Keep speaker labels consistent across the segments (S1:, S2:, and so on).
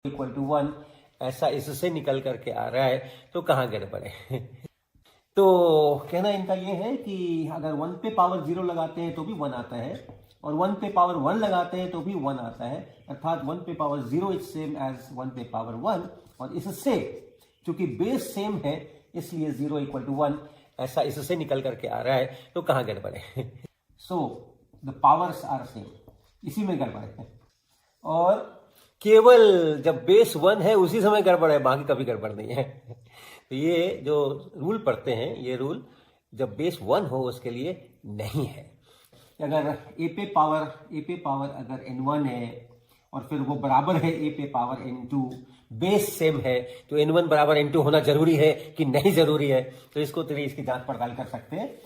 S1: Equal to 1 ऐसा इससे निकल करके आ रहा है, तो कहाँ गड़बड़ है? तो कहना इनका ये है कि अगर 1 पे पावर 0 लगाते हैं तो भी 1 आता है, और 1 पे पावर 1 लगाते हैं तो भी 1 आता है, अर्थात 1 पे पावर 0 इज सेम एज 1 पे पावर 1, और इससे चूंकि बेस सेम है इसलिए 0 इक्वल टू 1 ऐसा इससे निकल करके आ रहा है, तो कहाँ गड़बड़ है? So the powers are same, इसी में गड़बड़ है। और केवल जब बेस 1 है उसी समय गड़बड़ है, बाकी कभी गड़बड़ नहीं है। तो ये जो रूल पढ़ते हैं, ये रूल जब बेस 1 हो उसके लिए नहीं है। अगर a पे पावर अगर n1 है और फिर वो बराबर है a पे पावर n2, बेस सेम है, तो n1 बराबर n2 होना जरूरी है कि नहीं जरूरी है? तो इसको तो इसकी जांच पड़ताल कर सकते हैं।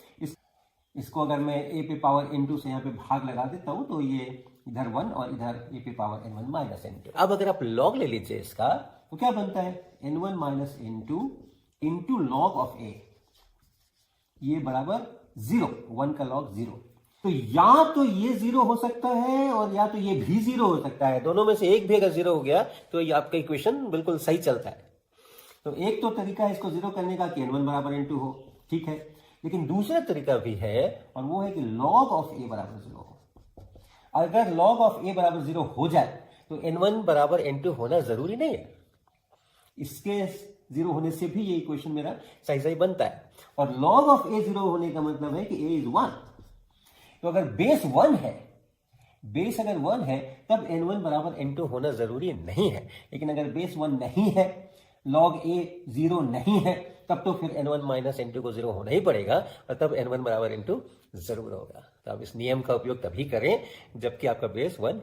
S1: इसको अगर मैं a पे पावर n2 से यहाँ पे भाग लगा देता हूं तो ये इधर 1 और इधर a पे पावर n1 माइनस n2। अब अगर आप लॉग ले लीजिए इसका, तो क्या बनता है? n1 minus n2 into log of a, ये बराबर 0, 1 का लॉग 0। तो या तो ये 0 हो सकता है और या तो ये भी 0 हो सकता है, दोनों में से एक भी अगर 0 हो गया तो ये आपका इक्वेशन बिल्कुल सही चलता है। तो एक तो तरीका है इसको 0 करने का कि n1 बराबर n2 हो, ठीक है, लेकिन दूसरा तरीका भी है और वो है कि log ऑफ a बराबर 0 हो। अगर log ऑफ a बराबर 0 हो जाए तो n1 बराबर n2 होना जरूरी नहीं है, इसके 0 होने से भी ये इक्वेशन मेरा सही सही बनता है। और log ऑफ a 0 होने का मतलब है कि a इज 1। तो अगर बेस 1 है, बेस अगर 1 है तब n1 बराबर n2 होना जरूरी नहीं है, लेकिन अगर बेस 1 नहीं है, log a 0 नहीं है, तब तो फिर n1 माइनस n2 को 0 होना ही पड़ेगा, और तब n1 बराबर n2 जरूर होगा। तो आप इस नियम का उपयोग तभी करें जबकि आपका बेस 1